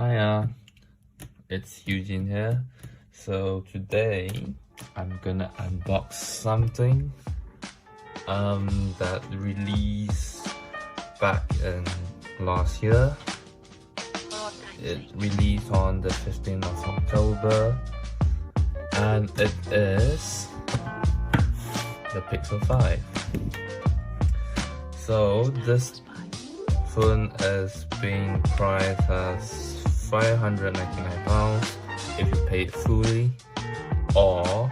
Hiya, it's Eugene here. So today I'm gonna unbox something that released back in last year. It released on the 15th of October and it is the Pixel 5. So this phone is being priced as £599 if you pay it fully, or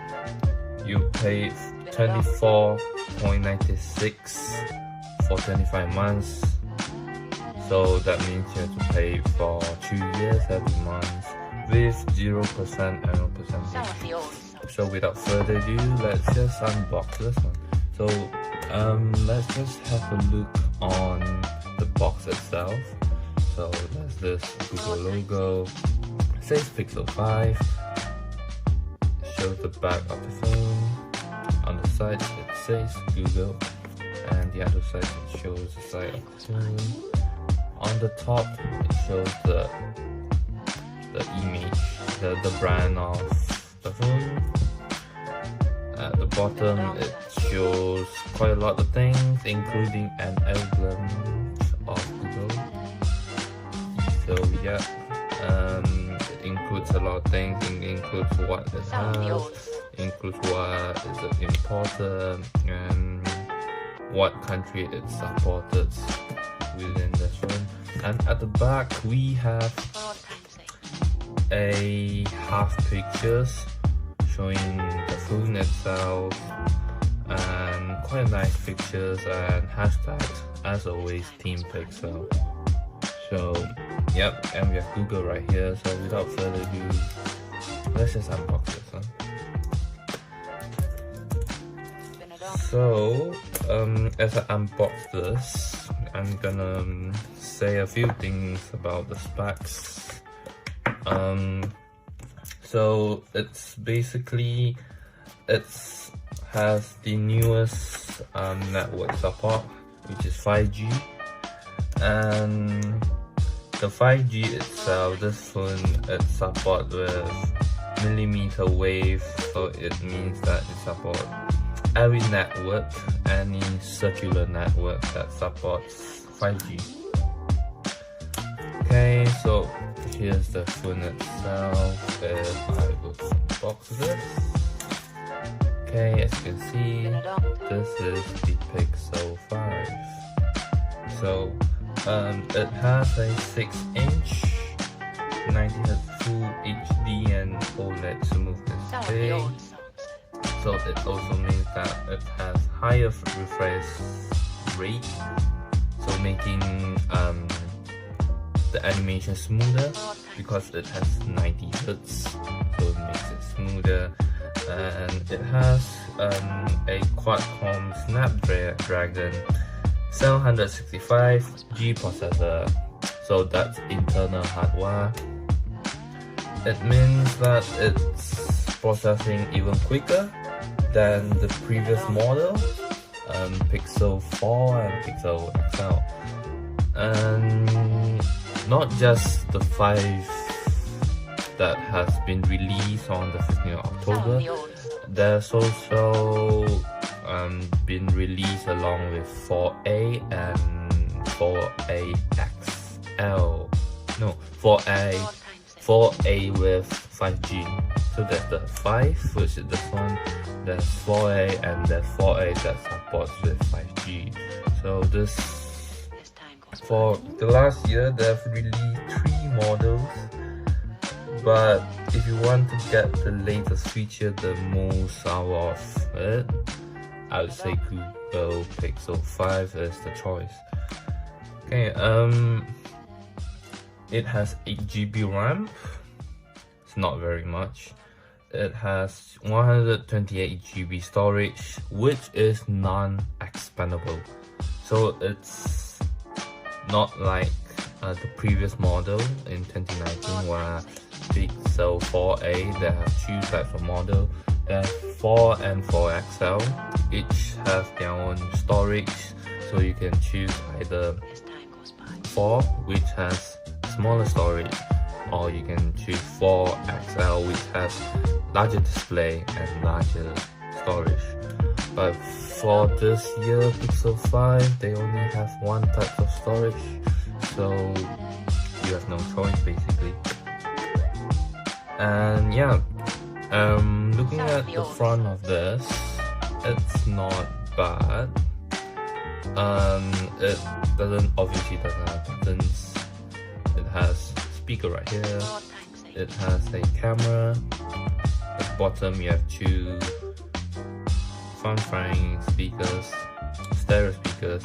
you pay $24.96 for 25 months. So that means you have to pay for 2 years every month with 0% annual percentage. So without further ado, let's just unbox this one. So let's just have a look on the box itself. So there's this Google logo, it says Pixel 5, it shows the back of the phone, on the side it says Google, and the other side it shows the side of the phone. On the top it shows the image, the brand of the phone. At the bottom it shows quite a lot of things, including an emblem of Google. So yeah, it includes a lot of things. It includes what it has, includes what is important, and what country it's supported within this one. And at the back we have a half pictures showing the phone itself, and quite nice pictures and hashtags, as always, Team Pixel. So yep, and we have Google right here. So without further ado, let's just unbox this one. So as I unbox this, I'm gonna say a few things about the specs. So it's basically, has the newest network support, which is 5G, and the 5G itself, this phone, it supports with millimeter wave, so it means that it supports every network, any circular network that supports 5G. Okay, so here's the phone itself. If I would unbox this, okay, as you can see, this is the Pixel 5. So it has a 6-inch 90Hz Full HD and OLED smooth display. So it also means that it has higher refresh rate, so making the animation smoother because it has 90Hz, so it makes it smoother. And it has a Qualcomm Snapdragon 765G processor, so that's internal hardware. It means that it's processing even quicker than the previous model, Pixel 4 and Pixel XL. And not just the 5 that has been released on the 15th of October, there's also been released along with 4A and 4A XL. No, 4A with 5G. So there's the 5, which is this one, there's 4A, and there's 4A that supports with 5G. So this, for the last year, they've released 3 models, but if you want to get the latest feature, the most out of it, I would say Google Pixel 5 is the choice. Okay, it has 8GB RAM. It's not very much. It has 128GB storage, which is non-expandable. So it's not like the previous model in 2019 where Pixel 4a, they have 2 types of model. There are 4 and 4XL, each have their own storage, so you can choose either 4, which has smaller storage, or you can choose 4XL, which has larger display and larger storage. But for this year Pixel 5, they only have one type of storage, so you have no choice basically. And yeah, looking at the front of this, it's not bad. It obviously doesn't have buttons. It has speaker right here. It has a camera. At the bottom you have two front-facing speakers, stereo speakers,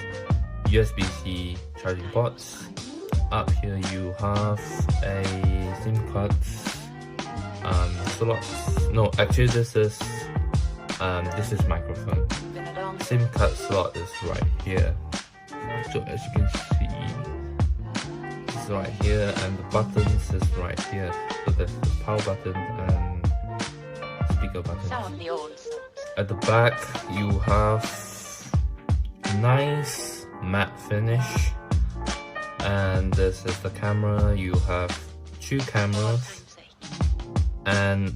USB-C charging ports. Up here you have a SIM card slots. No, actually this is microphone. SIM card slot is right here. So as you can see, it's right here, and the buttons is right here. So there's the power button and speaker button. At the back you have nice matte finish, and this is the camera. You have two cameras, and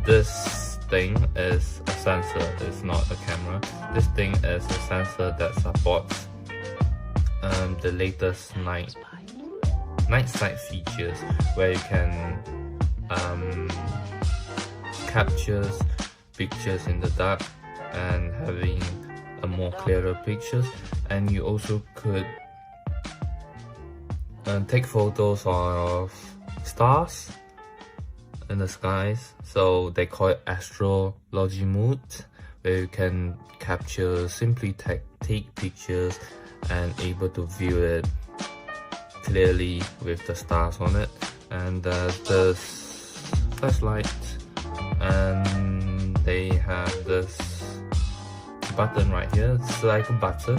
this thing is a sensor. It's not a camera. This thing is a sensor that supports the latest night sight features, where you can capture pictures in the dark and having a more clearer pictures. And you also could take photos of stars in the skies, so they call it astrology mode, where you can simply take pictures and able to view it clearly with the stars on it. And this flashlight, and they have this button right here. It's like a button,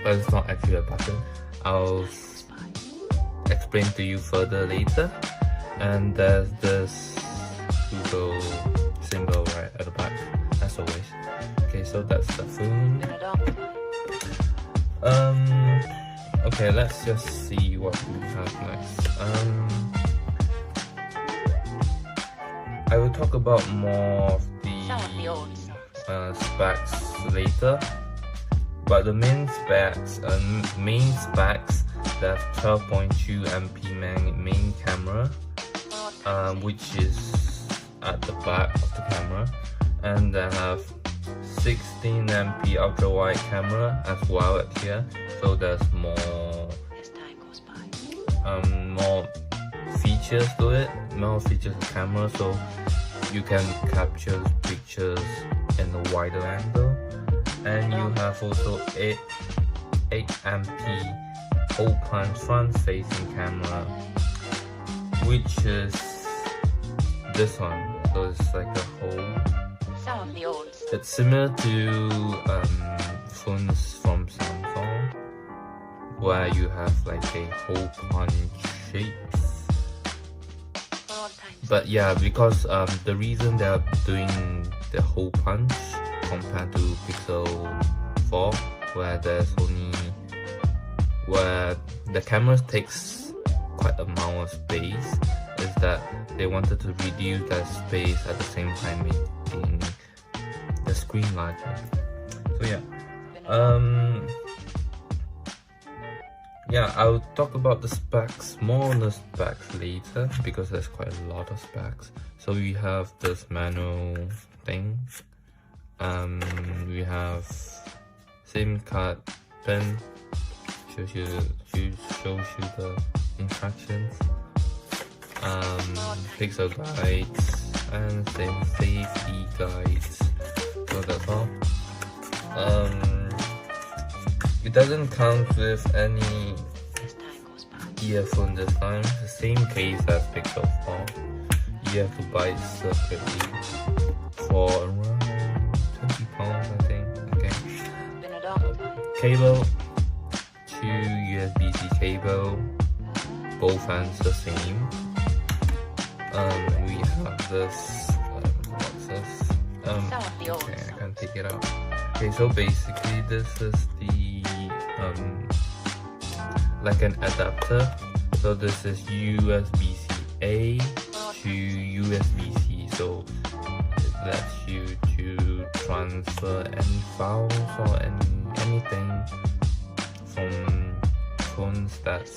but it's not actually a button. I'll explain to you further later. And there's this Google symbol right at the back, as always. Okay, so that's the phone. Okay, let's just see what we have next. I will talk about more of the specs later, but the main specs, they have 12.2 MP main camera, which is at the back of the camera, and they have 16 MP ultra wide camera as well at here. So there's more features to it, more features of camera, so you can capture pictures in a wider angle. And you have also 8 MP hole punch front facing camera, which is this one. So it's like a hole. It's similar to phones from Samsung, where you have like a hole punch shapes. But yeah, because the reason they're doing the hole punch compared to Pixel 4, where the camera takes quite amount of space, is that they wanted to reduce that space at the same time making the screen larger. So yeah, I'll talk about the specs, more on the specs later, because there's quite a lot of specs. So we have this manual thing. We have SIM card pin, shows you the instructions, pixel guides, and safety guides. So that's all. It doesn't come with any earphone this time. It's the same case as Pixel 4. You have to buy it separately for around £20, I think. Okay. Cable, 2 USB-C cable, both ends the same. We have this. What's this? Okay, I can't take it out. Okay, so basically this is the like an adapter. So this is USB-C A to USB-C, so it lets you to transfer any files or anything from phones that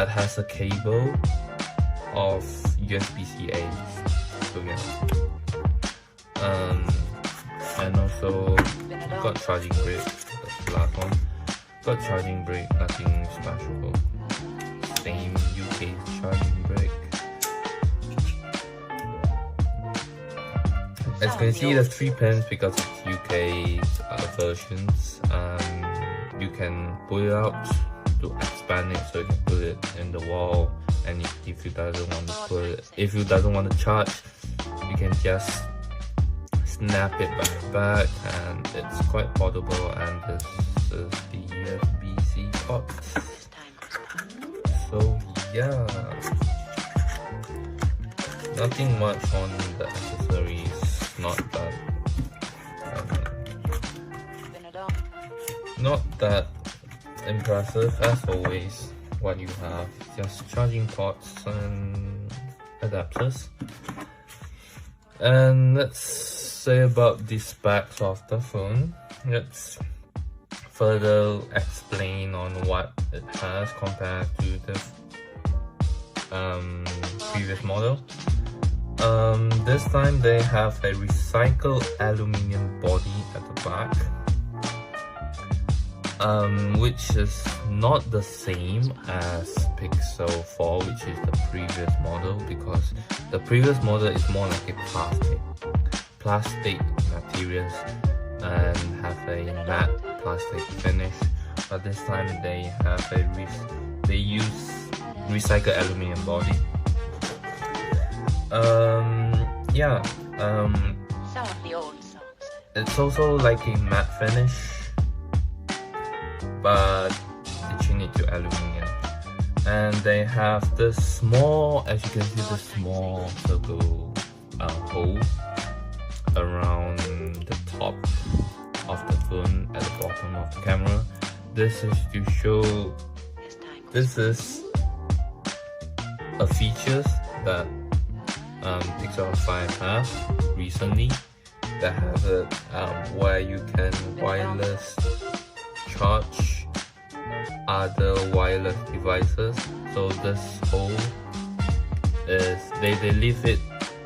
has a cable of USB-C A. So yeah. And also got charging brick. That's the last one. Got charging brick, nothing special. Same UK charging brick. As you can see, there's 3 pins because it's UK's versions. You can pull it out to expand it, so you can put it in the wall. And if you doesn't want to charge, you can just snap it back, and it's quite portable. And this is the USB-C port. So yeah, nothing much on the accessories. Not that impressive. As always, what you have, just charging ports and adapters. And let's say about the specs of the phone. Let's further explain on what it has compared to the previous model. This time they have a recycled aluminium body at the back, which is not the same as Pixel 4, which is the previous model, because the previous model is more like a plastic materials and have a matte plastic finish. But this time they have they use recycled aluminium body. It's also like a matte finish, but they change it to aluminium. And they have this small, as you can see, the small circle hole around the top of the phone at the bottom of the camera. This is to show, this is a features that Pixel 5 has recently, that has it where you can wireless charge other wireless devices. So this hole is, they leave it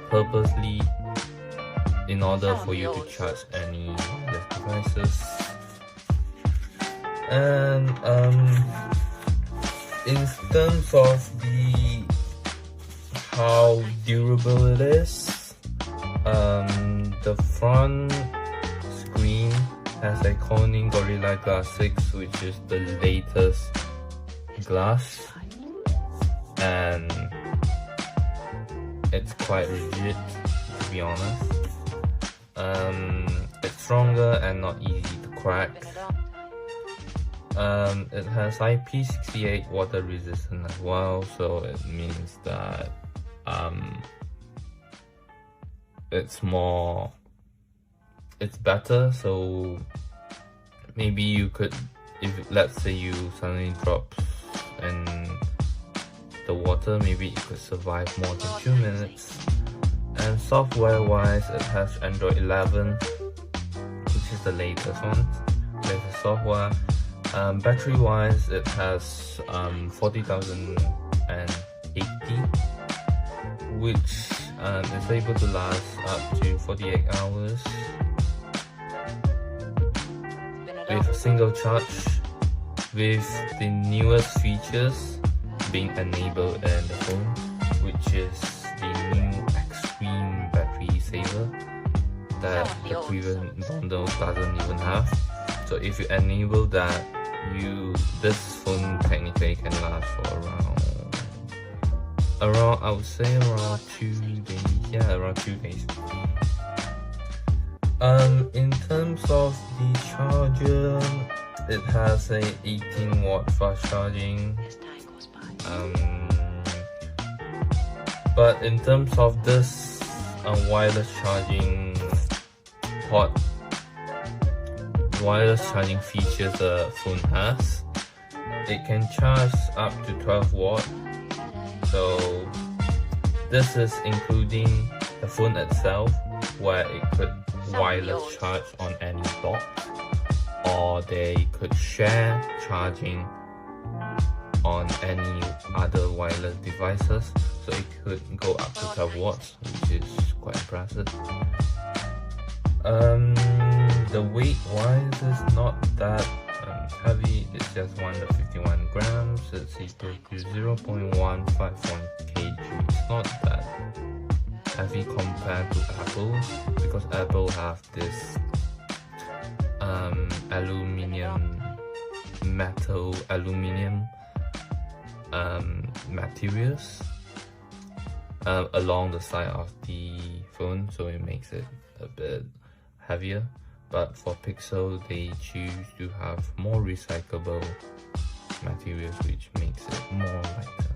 purposely in order for you to charge any wireless devices. And in terms of how durable it is, the front screen has a Corning Gorilla Glass 6, which is the latest glass, and it's quite rigid, to be honest. It's stronger and not easy to crack. It has IP68 water resistant as well, so it means that it's better. So maybe you could, if let's say you suddenly drop in the water, maybe it could survive more than 2 minutes. And software wise, it has Android 11, which is the latest one, latest software. Battery wise, it has 40,080, which is able to last up to 48 hours with a single charge, with the newest features being enabled in the phone, which is the new Extreme Battery Saver that the previous model doesn't even have. So if you enable that, this phone technically can last for around I would say around 2 days. Yeah, around 2 days. In terms of the charger, it has a 18-watt fast charging. But in terms of this wireless charging port, wireless charging features the phone has, it can charge up to 12 watt So this is including the phone itself, where it could wireless charge on any dock, or they could share charging on any other wireless devices. So it could go up to 12 watts, which is quite impressive. The weight wise is not that heavy. It's just 151 grams. It's equal to 0.151 kg. It's not that heavy compared to Apple, because Apple have this aluminium materials along the side of the phone, so it makes it a bit heavier. But for Pixel, they choose to have more recyclable materials, which makes it more lighter.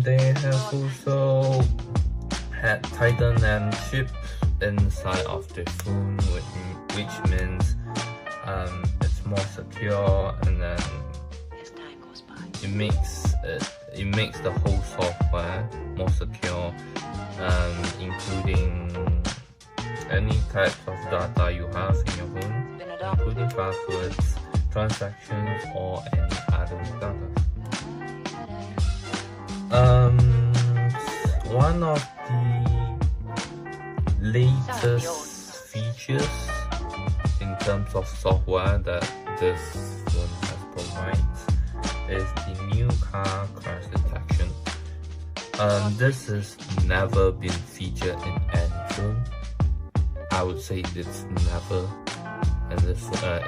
They have also had Titan M chips inside of the phone, which means it's more secure, and then it makes the whole software more secure, including any types of data you have in your phone, including passwords, transactions, or any other data. One of the latest features in terms of software that this phone has provided is the new car crash detection. This has never been featured in any phone. I would say it's never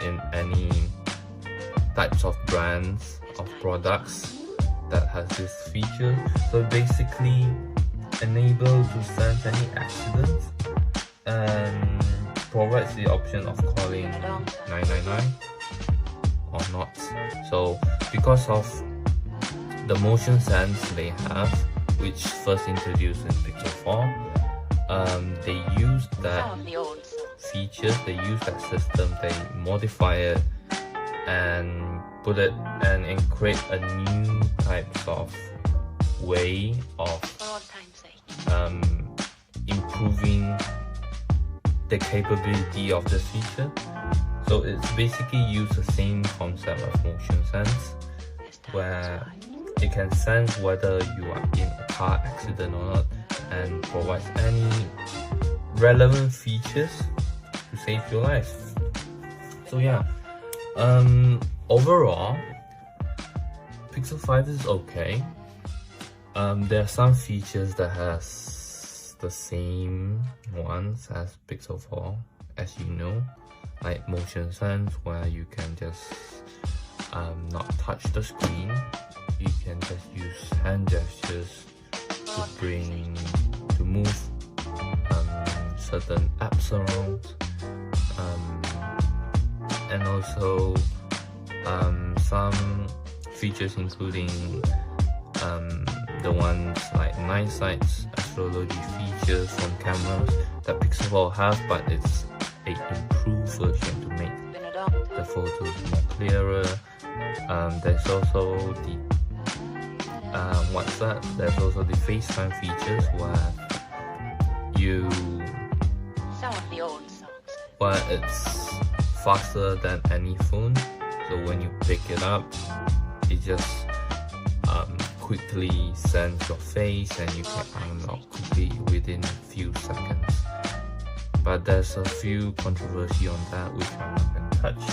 in any types of brands of products that has this feature. So basically enable to sense any accidents and provides the option of calling 999 or not. So because of the motion sense they have, which first introduced in Pixel 4, they use that features, they use that system, they modify it and put it and create a new type of way of improving the capability of this feature. So it's basically use the same concept of motion sense, where it can sense whether you are in a car accident or not, and provides any relevant features to save your life. So yeah, overall Pixel 5 is okay. There are some features that has the same ones as Pixel 4, as you know, like motion sense, where you can just not touch the screen. You can just use hand gestures to move certain apps around, and also some features including the ones like night sights, astrology features from cameras that Pixel 4 have, but it's an improved version to make the photos more clearer. There's also the there's also the FaceTime features where it's faster than any phone. So when you pick it up, it just quickly sends your face and you can unlock quickly within a few seconds. But there's a few controversy on that which I'm not going to touch.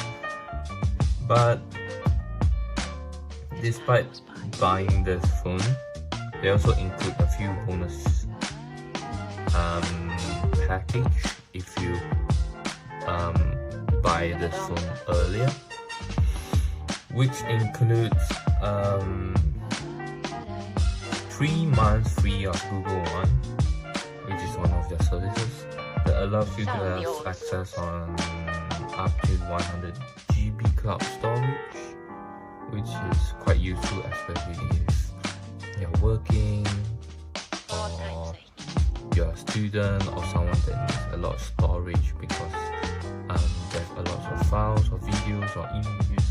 But despite buying this phone, they also include a few bonus package if you buy this phone earlier, which includes 3 months free of Google One, which is one of their services that allows you to have access on up to 100 GB cloud storage, which is quite useful, especially if you're working or you're a student or someone that needs a lot of storage, because there's a lot of files or videos or images.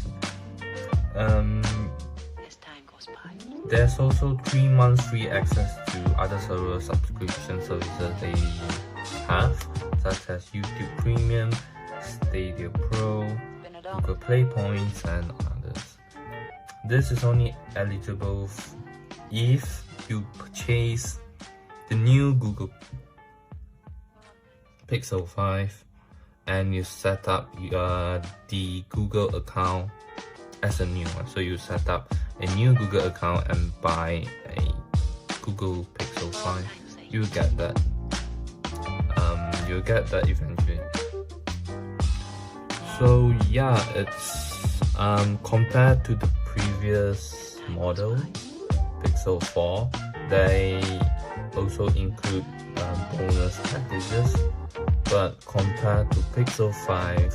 There's also 3 months free access to other server subscription services they have, such as YouTube Premium, Stadia Pro, Google Play Points, and others. This is only eligible if you purchase the new Google Pixel 5 and you set up the Google account as a new one. So you set up a new Google account and buy a Google Pixel 5. You get that. You'll get that eventually. So yeah, it's compared to the previous model, Pixel 4, they also include bonus packages. But compared to Pixel 5,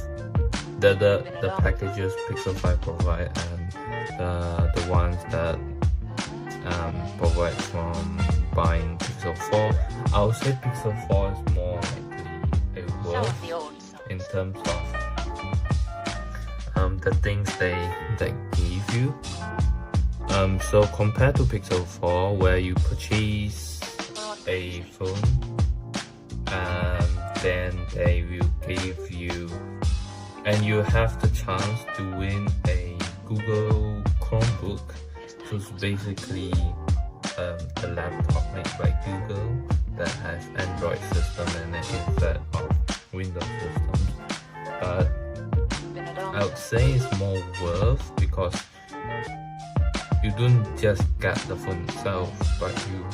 the packages Pixel 5 provide and the ones that provide from buying Pixel 4, I would say Pixel 4 is more likely a worth in terms of the things they give you. So compared to Pixel 4, where you purchase a phone, then they will give you, and you have the chance to win a Google Chromebook. So it's basically a laptop made by Google that has Android system and it instead of Windows systems. But I would say it's more worth because you don't just get the phone itself, but you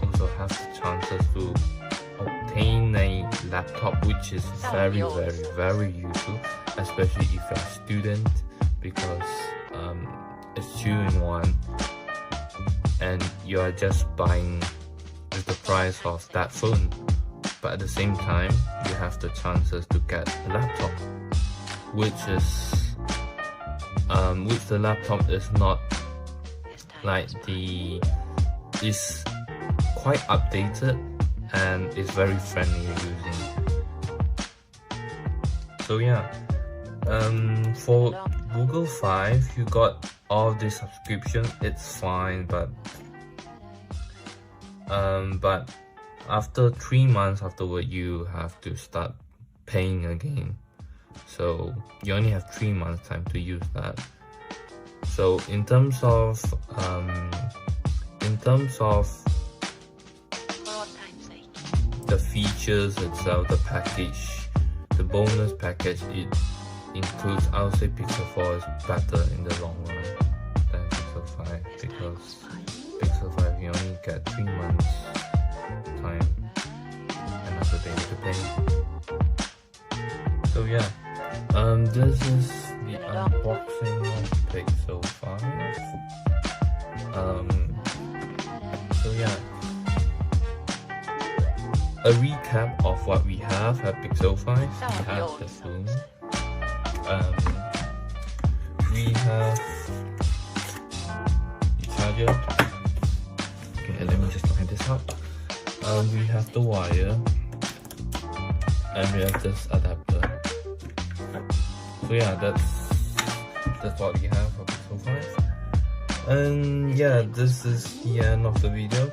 also have the chances to obtain a laptop, which is very useful, especially if you're a student, because it's 2-in-1 and you are just buying with the price of that phone, but at the same time you have the chances to get a laptop, which the laptop is not like is quite updated and is very friendly using. So yeah, for Google 5 you got all the subscription, it's fine, but after 3 months afterward you have to start paying again. So you only have 3 months time to use that. So in terms of the features itself, the package, the bonus package it includes, I would say Pixel 4 is better in the long run than Pixel 5, because Pixel 5 you only get 3 months time and after they need to pay. So yeah, this is the unboxing of Pixel 5. So yeah, a recap of what we have at Pixel 5. We have the phone, we have the charger. Okay, let me just line this up. We have the wire, and we have this adapter. So yeah, that's what we have for Pixel 5. And yeah, this is the end of the video.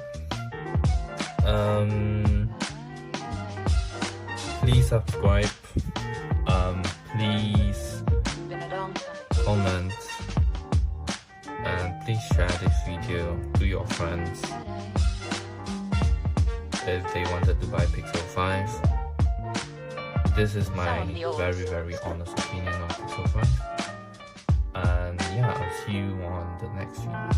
Please subscribe, please comment, and please share this video to your friends if they wanted to buy Pixel 5. This is my very honest opinion on Pixel 5. And yeah, I'll see you on the next video.